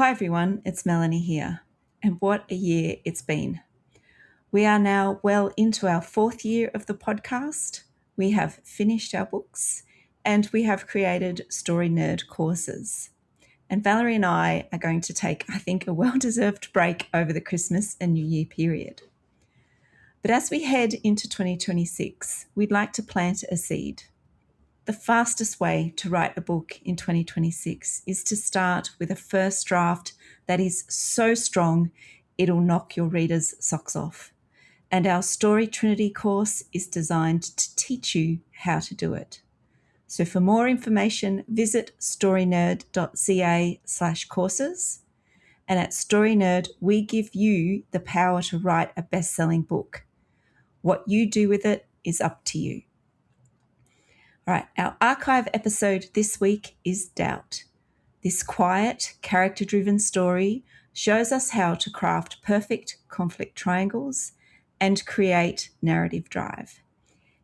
Hi everyone, it's Melanie here, and what a year it's been. We are now well into our 4th year of the podcast. We have finished our books and we have created Story Nerd courses. And Valerie and I are going to take, I think, a well-deserved break over the Christmas and New Year period. But as we head into 2026, we'd like to plant a seed. The fastest way to write a book in 2026 is to start with a first draft that is so strong it'll knock your readers' socks off. And our Story Trinity course is designed to teach you how to do it. So for more information, visit storynerd.ca/courses. And at StoryNerd, we give you the power to write a best-selling book. What you do with it is up to you. All right, our archive episode this week is Doubt. This quiet, character-driven story shows us how to craft perfect conflict triangles and create narrative drive.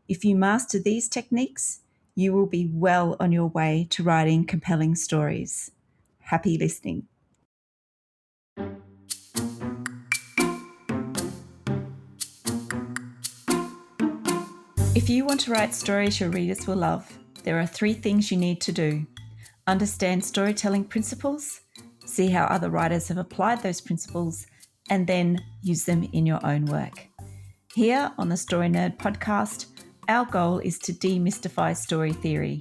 If you master these techniques, you will be well on your way to writing compelling stories. Happy listening. If you want to write stories your readers will love, there are 3 things you need to do. Understand storytelling principles, see how other writers have applied those principles, and then use them in your own work. Here on the Story Nerd podcast, our goal is to demystify story theory.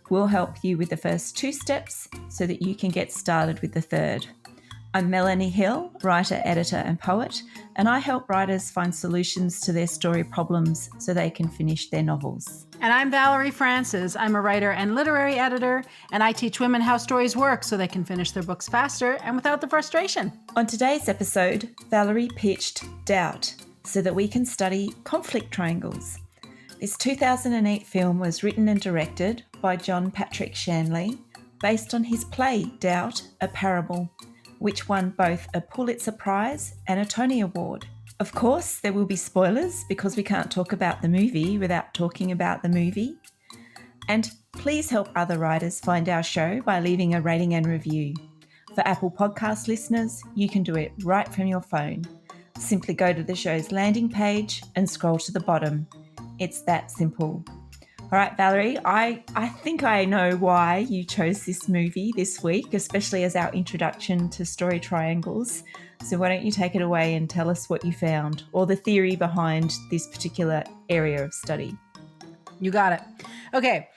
We'll help you with the first 2 steps so that you can get started with the third. I'm Melanie Hill, writer, editor, and poet, and I help writers find solutions to their story problems so they can finish their novels. And I'm Valerie Francis. I'm a writer and literary editor, and I teach women how stories work so they can finish their books faster and without the frustration. On today's episode, Valerie pitched Doubt so that we can study conflict triangles. This 2008 film was written and directed by John Patrick Shanley, based on his play Doubt, a Parable, which won both a Pulitzer Prize and a Tony Award. Of course, there will be spoilers because we can't talk about the movie without talking about the movie. And please help other writers find our show by leaving a rating and review. For Apple Podcast listeners, you can do it right from your phone. Simply go to the show's landing page and scroll to the bottom. It's that simple. All right, Valerie, I think I know why you chose this movie this week, especially as our introduction to story triangles. So why don't you take it away and tell us what you found or the theory behind this particular area of study? You got it. Okay.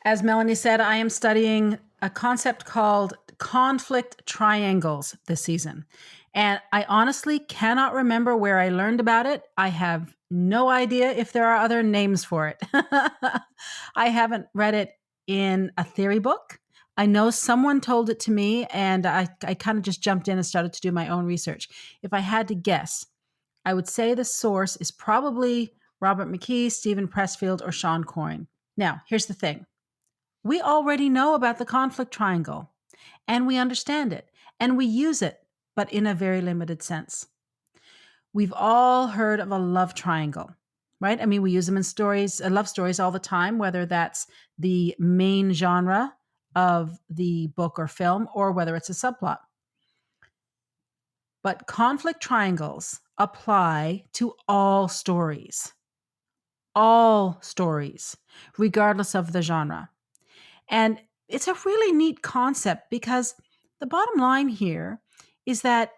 As Melanie said, I am studying a concept called conflict triangles this season. And I honestly cannot remember where I learned about it. I have no idea if there are other names for it. I haven't read it in a theory book. I know someone told it to me, and I kind of just jumped in and started to do my own research. If I had to guess, I would say the source is probably Robert McKee, Stephen Pressfield, or Sean Coyne. Now, here's the thing. We already know about the conflict triangle, and we understand it, and we use it, but in a very limited sense. We've all heard of a love triangle, right? I mean, we use them in stories, love stories all the time, whether that's the main genre of the book or film, or whether it's a subplot. But conflict triangles apply to all stories, regardless of the genre. And it's a really neat concept because the bottom line here is that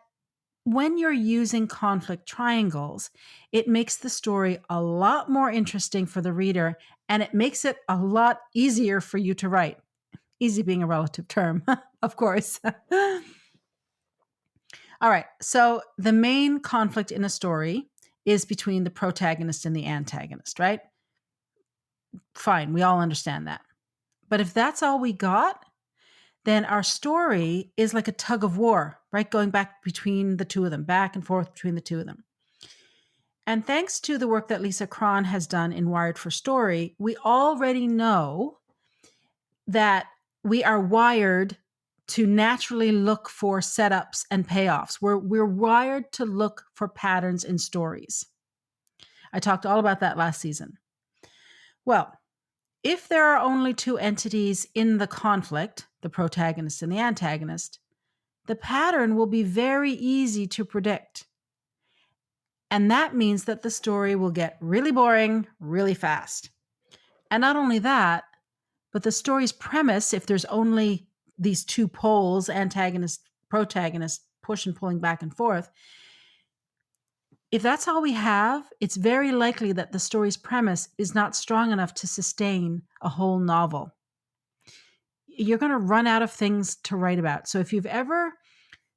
when you're using conflict triangles, it makes the story a lot more interesting for the reader, and it makes it a lot easier for you to write. Easy being a relative term, of course. All right, so the main conflict in a story is between the protagonist and the antagonist, right? Fine, we all understand that. But if that's all we got, then our story is like a tug of war, right? Going back between the two of them, back and forth between the two of them. And thanks to the work that Lisa Cron has done in Wired for Story, we already know that we are wired to naturally look for setups and payoffs. We're wired to look for patterns in stories. I talked all about that last season. Well, if there are only 2 entities in the conflict, the protagonist and the antagonist, the pattern will be very easy to predict. And that means that the story will get really boring really fast. And not only that, but the story's premise, if there's only these two poles, antagonist, protagonist, push and pulling back and forth, if that's all we have, it's very likely that the story's premise is not strong enough to sustain a whole novel. You're going to run out of things to write about. So if you've ever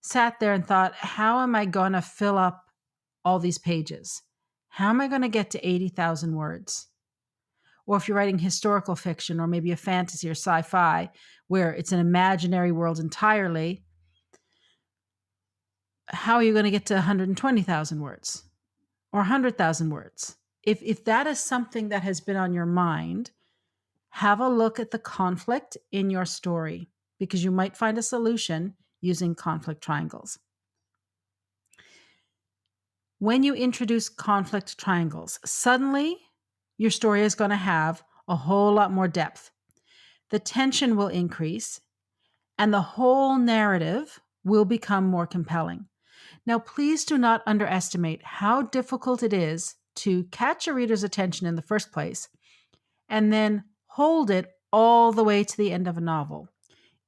sat there and thought, how am I going to fill up all these pages? How am I going to get to 80,000 words? Or if you're writing historical fiction or maybe a fantasy or sci-fi where it's an imaginary world entirely, how are you going to get to 120,000 words or 100,000 words? If that is something that has been on your mind, have a look at the conflict in your story because you might find a solution using conflict triangles. When you introduce conflict triangles, suddenly your story is going to have a whole lot more depth. The tension will increase and the whole narrative will become more compelling. Now, please do not underestimate how difficult it is to catch a reader's attention in the first place and then hold it all the way to the end of a novel.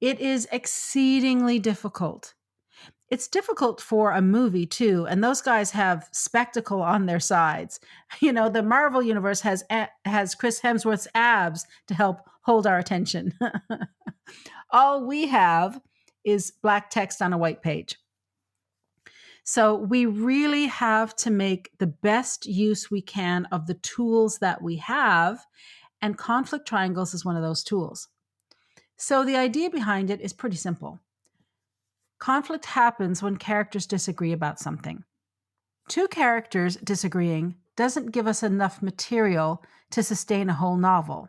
It is exceedingly difficult. It's difficult for a movie too, and those guys have spectacle on their sides. You know, the Marvel universe has Chris Hemsworth's abs to help hold our attention. All we have is black text on a white page. So we really have to make the best use we can of the tools that we have, and conflict triangles is one of those tools. So the idea behind it is pretty simple. Conflict happens when characters disagree about something. Two characters disagreeing doesn't give us enough material to sustain a whole novel.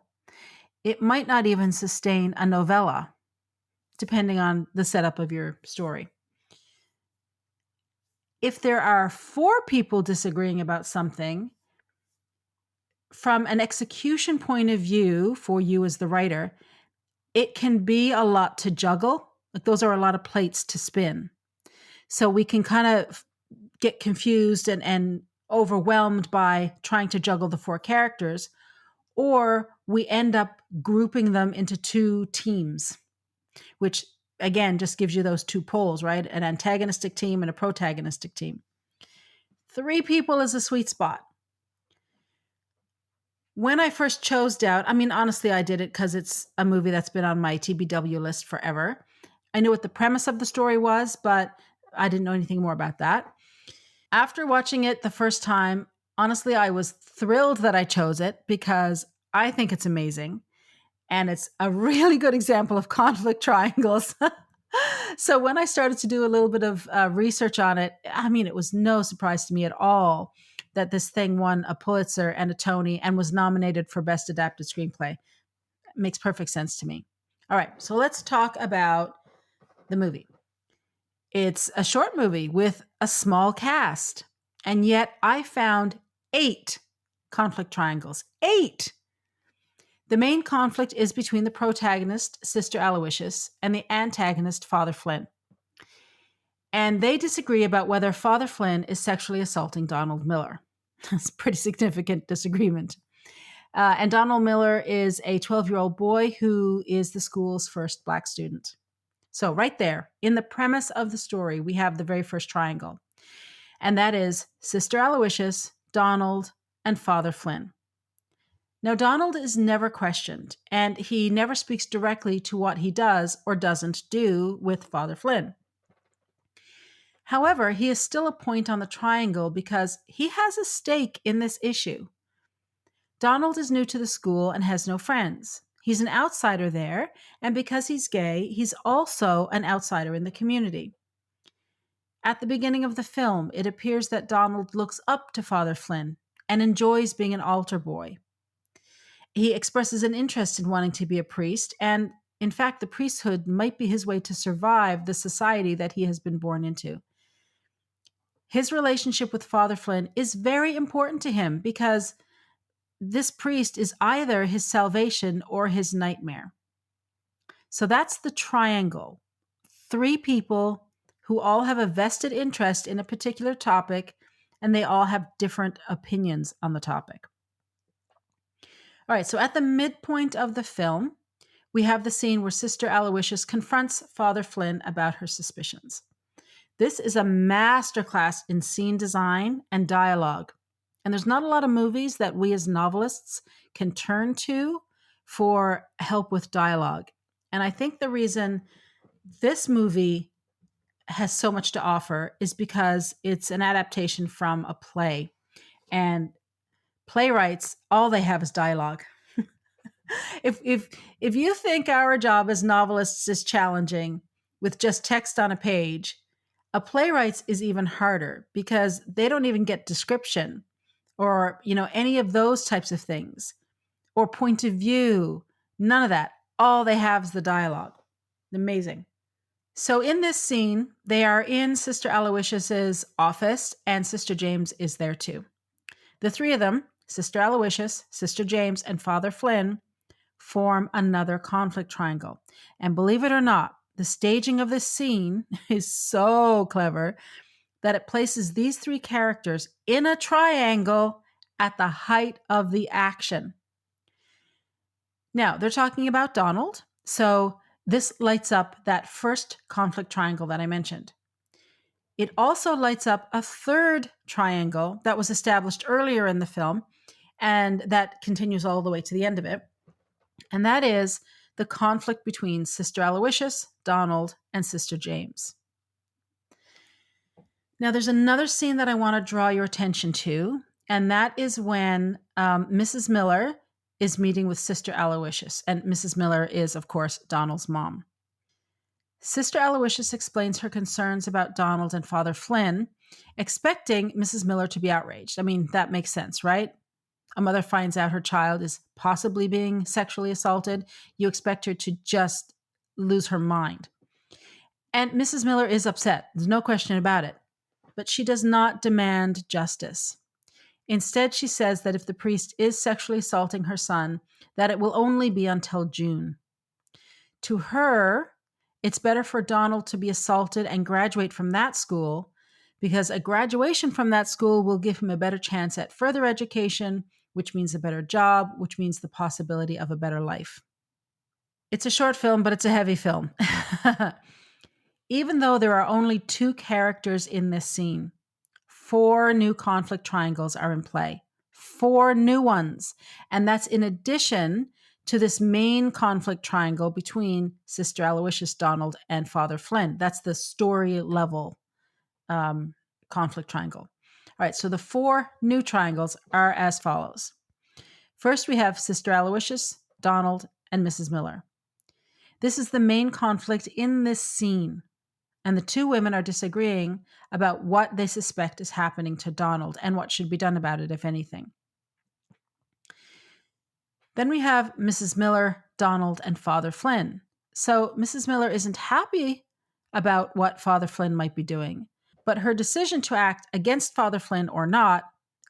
It might not even sustain a novella, depending on the setup of your story. If there are four people disagreeing about something, from an execution point of view for you as the writer, it can be a lot to juggle. Like those are a lot of plates to spin. So we can kind of get confused and overwhelmed by trying to juggle the four characters, or we end up grouping them into two teams, which again just gives you those two poles, right? An antagonistic team and a protagonistic team. Three people is a sweet spot. When I first chose Doubt, I mean, honestly, I did it because it's a movie that's been on my TBW list forever. I knew what the premise of the story was, but I didn't know anything more about that. After watching it the first time, honestly, I was thrilled that I chose it because I think it's amazing. And it's a really good example of conflict triangles. So when I started to do a little bit of research on it, I mean, it was no surprise to me at all that this thing won a Pulitzer and a Tony and was nominated for Best Adapted Screenplay. It makes perfect sense to me. All right, so let's talk about the movie. It's a short movie with a small cast, and yet I found 8 conflict triangles. 8! The main conflict is between the protagonist, Sister Aloysius, and the antagonist, Father Flynn. And they disagree about whether Father Flynn is sexually assaulting Donald Miller. That's a pretty significant disagreement. And Donald Miller is a 12-year-old boy who is the school's first Black student. So right there, in the premise of the story, we have the very first triangle. And that is Sister Aloysius, Donald, and Father Flynn. Now, Donald is never questioned, and he never speaks directly to what he does or doesn't do with Father Flynn. However, he is still a point on the triangle because he has a stake in this issue. Donald is new to the school and has no friends. He's an outsider there, and because he's gay, he's also an outsider in the community. At the beginning of the film, it appears that Donald looks up to Father Flynn and enjoys being an altar boy. He expresses an interest in wanting to be a priest, and in fact, the priesthood might be his way to survive the society that he has been born into. His relationship with Father Flynn is very important to him because this priest is either his salvation or his nightmare. So that's the triangle. 3 people, who all have a vested interest in a particular topic, and they all have different opinions on the topic. All right, so at the midpoint of the film, we have the scene where Sister Aloysius confronts Father Flynn about her suspicions. This is a masterclass in scene design and dialogue. And there's not a lot of movies that we as novelists can turn to for help with dialogue. And I think the reason this movie has so much to offer is because it's an adaptation from a play. And playwrights, all they have is dialogue. If you think our job as novelists is challenging with just text on a page, a playwright's is even harder because they don't even get description or, any of those types of things or point of view. None of that. All they have is the dialogue. Amazing. So in this scene, they are in Sister Aloysius's office and Sister James is there too. The three of them, Sister Aloysius, Sister James, and Father Flynn, form another conflict triangle. And believe it or not, the staging of this scene is so clever that it places these three characters in a triangle at the height of the action. Now, they're talking about Donald, so this lights up that first conflict triangle that I mentioned. It also lights up a third triangle that was established earlier in the film and that continues all the way to the end of it. And that is the conflict between Sister Aloysius, Donald, and Sister James. Now, there's another scene that I want to draw your attention to, and that is when Mrs. Miller is meeting with Sister Aloysius. And Mrs. Miller is, of course, Donald's mom. Sister Aloysius explains her concerns about Donald and Father Flynn, expecting Mrs. Miller to be outraged. I mean, that makes sense, right? A mother finds out her child is possibly being sexually assaulted. You expect her to just lose her mind. And Mrs. Miller is upset. There's no question about it. But she does not demand justice. Instead, she says that if the priest is sexually assaulting her son, that it will only be until June. To her, it's better for Donald to be assaulted and graduate from that school because a graduation from that school will give him a better chance at further education, which means a better job, which means the possibility of a better life. It's a short film, but it's a heavy film. Even though there are only two characters in this scene, 4 new conflict triangles are in play. 4 new ones. And that's in addition to this main conflict triangle between Sister Aloysius, Donald, and Father Flynn. That's the story level conflict triangle. All right, so the 4 new triangles are as follows. First, we have Sister Aloysius, Donald, and Mrs. Miller. This is the main conflict in this scene. And the 2 women are disagreeing about what they suspect is happening to Donald and what should be done about it, if anything. Then we have Mrs. Miller, Donald, and Father Flynn. So Mrs. Miller isn't happy about what Father Flynn might be doing, but her decision to act against Father Flynn or not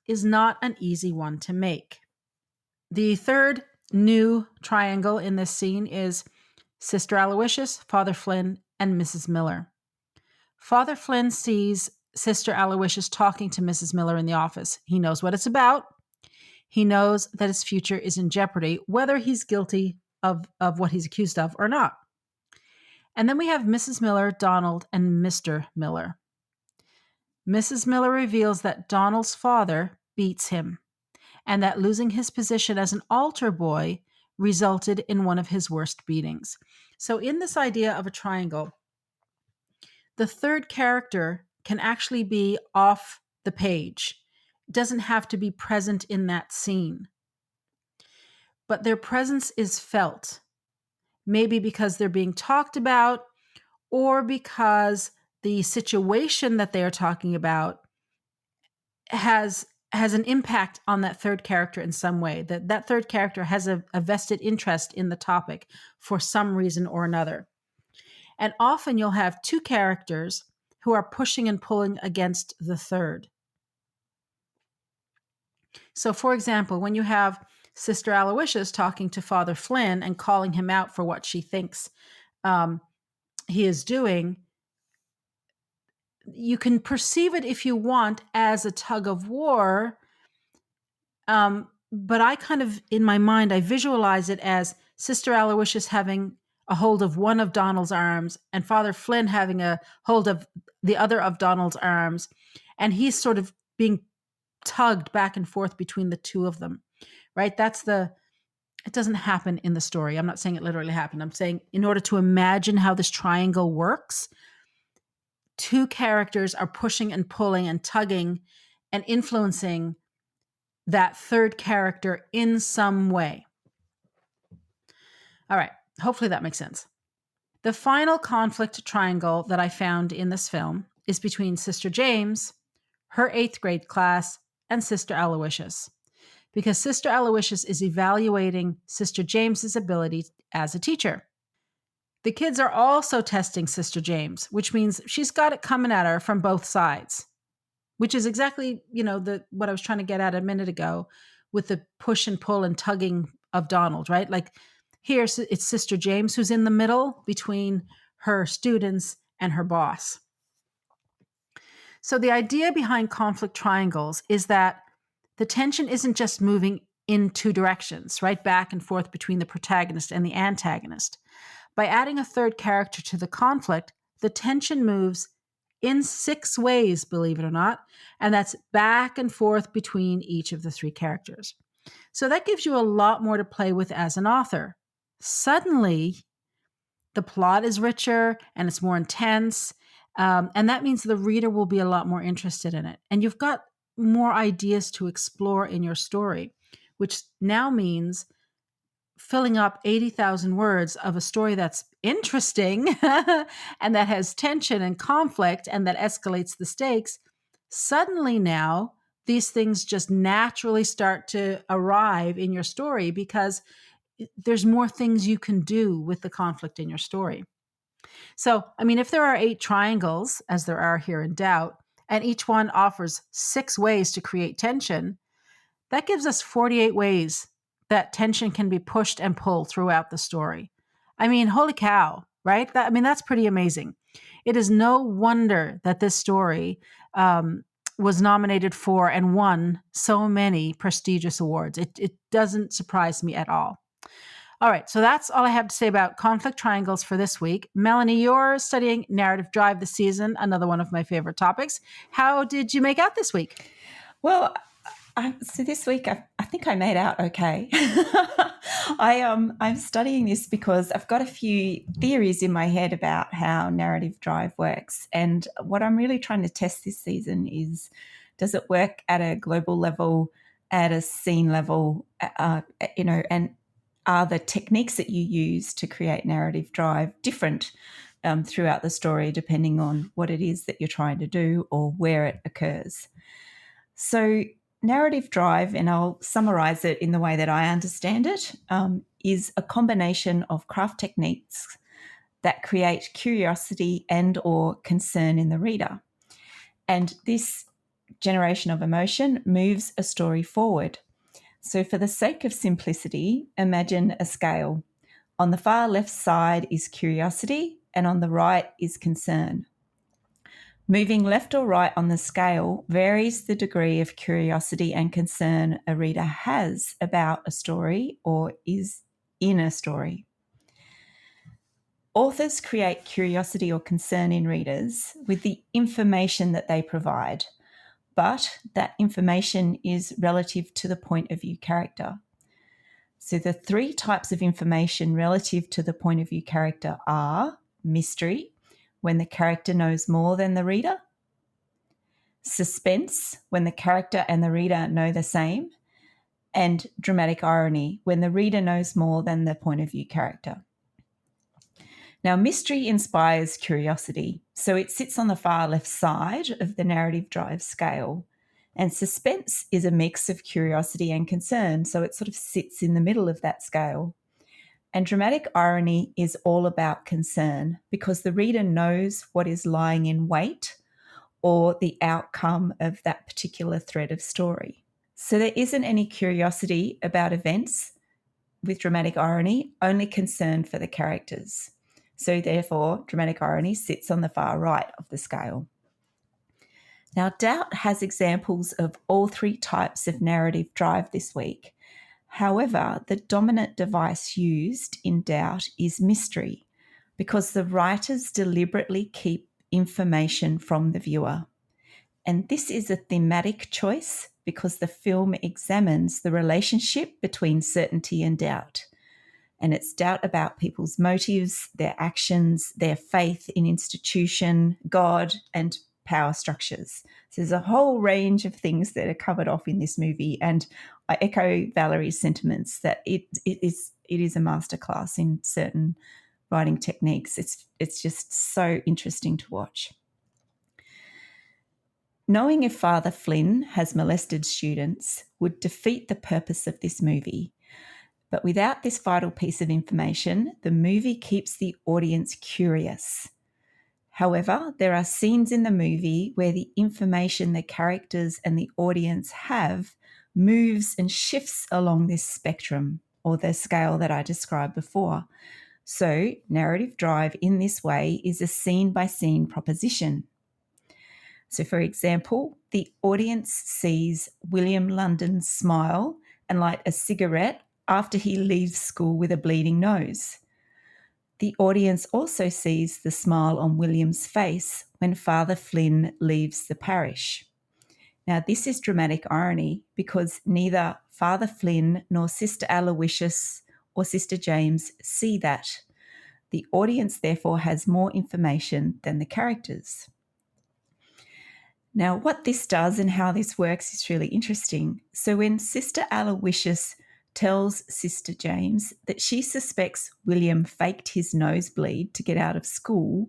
is not an easy one to make. The third new triangle in this scene is Sister Aloysius, Father Flynn, and Mrs. Miller. Father Flynn sees Sister Aloysius talking to Mrs. Miller in the office. He knows what it's about. He knows that his future is in jeopardy, whether he's guilty of what he's accused of or not. And then we have Mrs. Miller, Donald, and Mr. Miller. Mrs. Miller reveals that Donald's father beats him and that losing his position as an altar boy resulted in one of his worst beatings. So in this idea of a triangle, the third character can actually be off the page. It doesn't have to be present in that scene. But their presence is felt, maybe because they're being talked about or because the situation that they are talking about has an impact on that third character in some way, that third character has a vested interest in the topic for some reason or another. And often you'll have 2 characters who are pushing and pulling against the third. So, for example, when you have Sister Aloysius talking to Father Flynn and calling him out for what she thinks he is doing, you can perceive it if you want as a tug of war. But I kind of, in my mind, I visualize it as Sister Aloysius having a hold of one of Donald's arms and Father Flynn having a hold of the other of Donald's arms. And he's sort of being tugged back and forth between the two of them, right? It doesn't happen in the story. I'm not saying it literally happened. I'm saying in order to imagine how this triangle works, two characters are pushing and pulling and tugging and influencing that third character in some way. All right. Hopefully that makes sense. The final conflict triangle that I found in this film is between Sister James, her 8th grade class, and Sister Aloysius, because Sister Aloysius is evaluating Sister James's ability as a teacher. The kids are also testing Sister James, which means she's got it coming at her from both sides, which is exactly, what I was trying to get at a minute ago with the push and pull and tugging of Donald, right? Like here, it's Sister James who's in the middle between her students and her boss. So the idea behind conflict triangles is that the tension isn't just moving in two directions, right? Back and forth between the protagonist and the antagonist. By adding a third character to the conflict, the tension moves in 6 ways, believe it or not, and that's back and forth between each of the 3 characters. So that gives you a lot more to play with as an author. Suddenly, the plot is richer and it's more intense, and that means the reader will be a lot more interested in it. And you've got more ideas to explore in your story, which now means filling up 80,000 words of a story that's interesting and that has tension and conflict and that escalates the stakes. Suddenly now, these things just naturally start to arrive in your story because there's more things you can do with the conflict in your story. So, I mean, if there are 8 triangles, as there are here in Doubt, and each one offers 6 ways to create tension, that gives us 48 ways that tension can be pushed and pulled throughout the story. I mean, holy cow, right? That's pretty amazing. It is no wonder that this story was nominated for and won so many prestigious awards. It doesn't surprise me at all. All right, so that's all I have to say about conflict triangles for this week. Melanie, you're studying narrative drive this season, another one of my favorite topics. How did you make out this week? Well, so this week I think I made out okay. I'm studying this because I've got a few theories in my head about how narrative drive works, and what I'm really trying to test this season is, does it work at a global level, at a scene level, and are the techniques that you use to create narrative drive different throughout the story depending on what it is that you're trying to do or where it occurs. So narrative drive, and I'll summarize it in the way that I understand it, is a combination of craft techniques that create curiosity and or concern in the reader. And this generation of emotion moves a story forward. So for the sake of simplicity, imagine a scale. On the far left side is curiosity, and on the right is concern. Moving left or right on the scale varies the degree of curiosity and concern a reader has about a story or is in a story. Authors create curiosity or concern in readers with the information that they provide, but that information is relative to the point of view character. So the 3 types of information relative to the point of view character are mystery, when the character knows more than the reader; suspense, when the character and the reader know the same; and dramatic irony, when the reader knows more than the point of view character. Now, mystery inspires curiosity, so it sits on the far left side of the narrative drive scale. And suspense is a mix of curiosity and concern, so it sort of sits in the middle of that scale. And dramatic irony is all about concern, because the reader knows what is lying in wait or the outcome of that particular thread of story. So there isn't any curiosity about events with dramatic irony, only concern for the characters. So therefore, dramatic irony sits on the far right of the scale. Now, Doubt has examples of all three types of narrative drive this week. However, the dominant device used in Doubt is mystery, because the writers deliberately keep information from the viewer. And this is a thematic choice because the film examines the relationship between certainty and doubt. And it's doubt about people's motives, their actions, their faith in institution, God, and power structures. So there's a whole range of things that are covered off in this movie. And I echo Valerie's sentiments that it is a masterclass in certain writing techniques. It's just so interesting to watch. Knowing if Father Flynn has molested students would defeat the purpose of this movie. But without this vital piece of information, the movie keeps the audience curious. However, there are scenes in the movie where the information the characters and the audience have moves and shifts along this spectrum or the scale that I described before. So, narrative drive in this way is a scene-by-scene proposition. So, for example, the audience sees William London smile and light a cigarette after he leaves school with a bleeding nose. The audience also sees the smile on William's face when Father Flynn leaves the parish. Now, this is dramatic irony because neither Father Flynn nor Sister Aloysius or Sister James see that. The audience, therefore, has more information than the characters. Now, what this does and how this works is really interesting. So when Sister Aloysius tells Sister James that she suspects William faked his nosebleed to get out of school,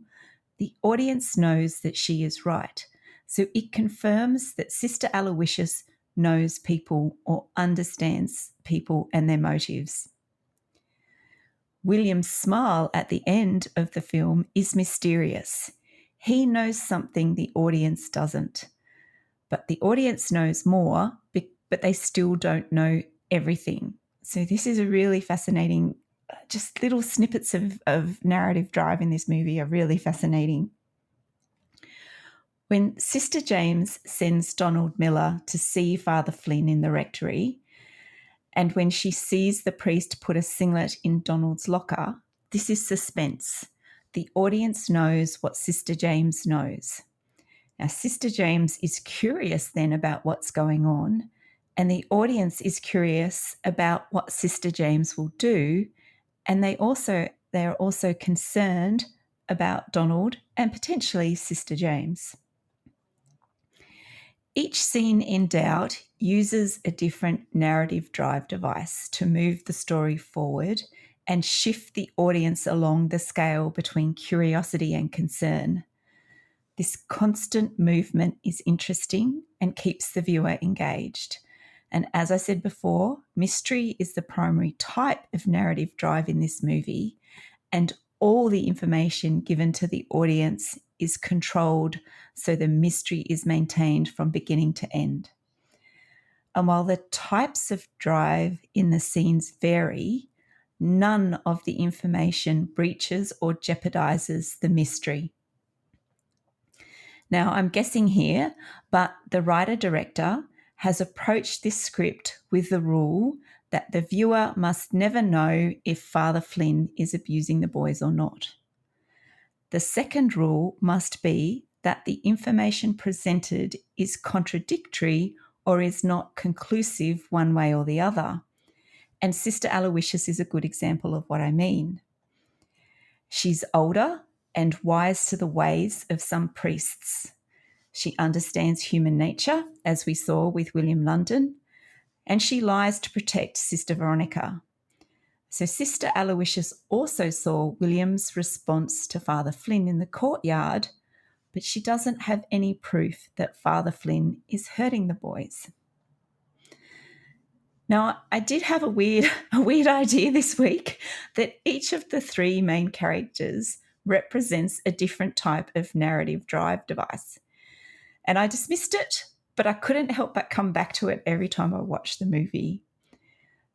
the audience knows that she is right. So it confirms that Sister Aloysius knows people or understands people and their motives. William's smile at the end of the film is mysterious. He knows something the audience doesn't. But the audience knows more, but they still don't know everything. So this is a really fascinating, just little snippets of narrative drive in this movie are really fascinating. When Sister James sends Donald Miller to see Father Flynn in the rectory, and when she sees the priest put a singlet in Donald's locker, this is suspense. The audience knows what Sister James knows. Now, Sister James is curious then about what's going on, and the audience is curious about what Sister James will do, and they are also concerned about Donald and potentially Sister James. Each scene in Doubt uses a different narrative drive device to move the story forward and shift the audience along the scale between curiosity and concern. This constant movement is interesting and keeps the viewer engaged. And as I said before, mystery is the primary type of narrative drive in this movie, and all the information given to the audience is controlled so the mystery is maintained from beginning to end. And while the types of drive in the scenes vary, none of the information breaches or jeopardizes the mystery. Now, I'm guessing here, but the writer-director has approached this script with the rule that the viewer must never know if Father Flynn is abusing the boys or not. The second rule must be that the information presented is contradictory or is not conclusive one way or the other. And Sister Aloysius is a good example of what I mean. She's older and wise to the ways of some priests. She understands human nature, as we saw with William London, and she lies to protect Sister Veronica. So Sister Aloysius also saw William's response to Father Flynn in the courtyard, but she doesn't have any proof that Father Flynn is hurting the boys. Now, I did have a weird idea this week that each of the three main characters represents a different type of narrative drive device. And I dismissed it, but I couldn't help but come back to it every time I watched the movie.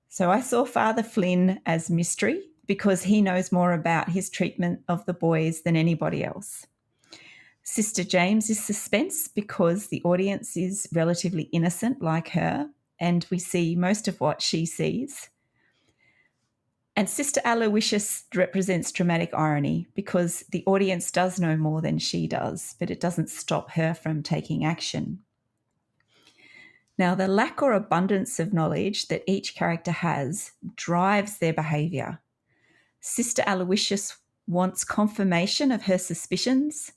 So I saw Father Flynn as mystery because he knows more about his treatment of the boys than anybody else. Sister James is suspense because the audience is relatively innocent like her, and we see most of what she sees. And Sister Aloysius represents dramatic irony because the audience does know more than she does, but it doesn't stop her from taking action. Now, the lack or abundance of knowledge that each character has drives their behaviour. Sister Aloysius wants confirmation of her suspicions.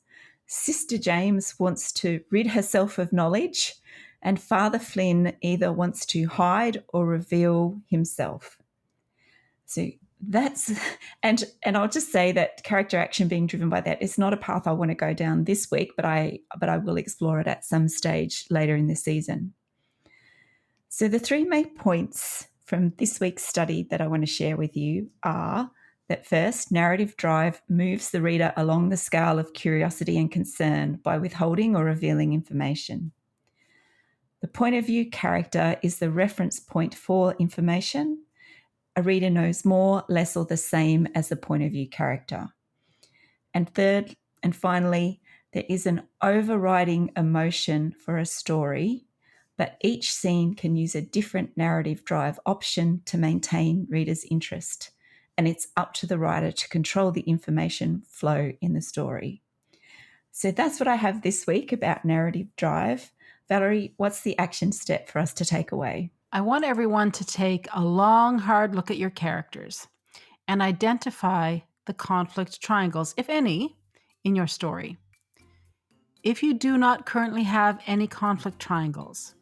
Sister James wants to rid herself of knowledge. And Father Flynn either wants to hide or reveal himself. So that's, and I'll just say that character action being driven by that is not a path I want to go down this week, but I will explore it at some stage later in the season. So the three main points from this week's study that I want to share with you are that first, narrative drive moves the reader along the scale of curiosity and concern by withholding or revealing information. The point of view character is the reference point for information. A reader knows more, less, or the same as the point of view character. And third, and finally, there is an overriding emotion for a story, but each scene can use a different narrative drive option to maintain readers' interest. And it's up to the writer to control the information flow in the story. So that's what I have this week about narrative drive. Valerie, what's the action step for us to take away? I want everyone to take a long, hard look at your characters and identify the conflict triangles, if any, in your story. If you do not currently have any conflict triangles,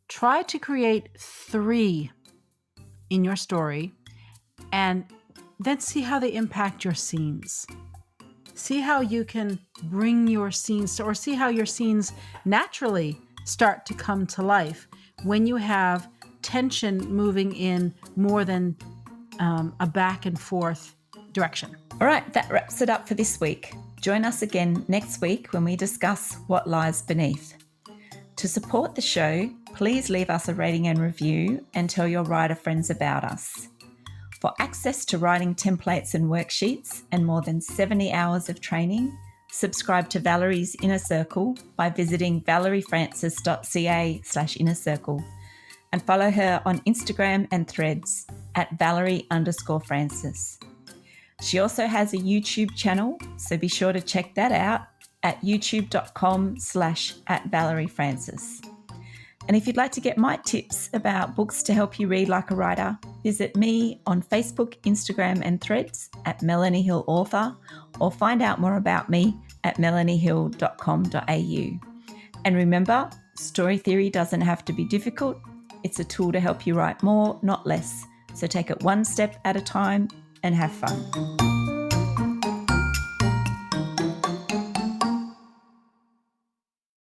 try to create 3 in your story and then see how they impact your scenes. See how you can bring your scenes, or see how your scenes naturally start to come to life when you have tension moving in more than a back and forth direction. All right, that wraps it up for this week. Join us again next week when we discuss what lies beneath. To support the show, please leave us a rating and review and tell your writer friends about us. For access to writing templates and worksheets and more than 70 hours of training, subscribe to Valerie's Inner Circle by visiting valeriefrancis.ca/inner circle and follow her on Instagram and Threads at Valerie_Francis. She also has a YouTube channel, so be sure to check that out at youtube.com/@ValerieFrancis. And if you'd like to get my tips about books to help you read like a writer, visit me on Facebook, Instagram, and Threads at Melanie Hill Author, or find out more about me at melaniehill.com.au. And remember, story theory doesn't have to be difficult. It's a tool to help you write more, not less. So take it one step at a time and have fun.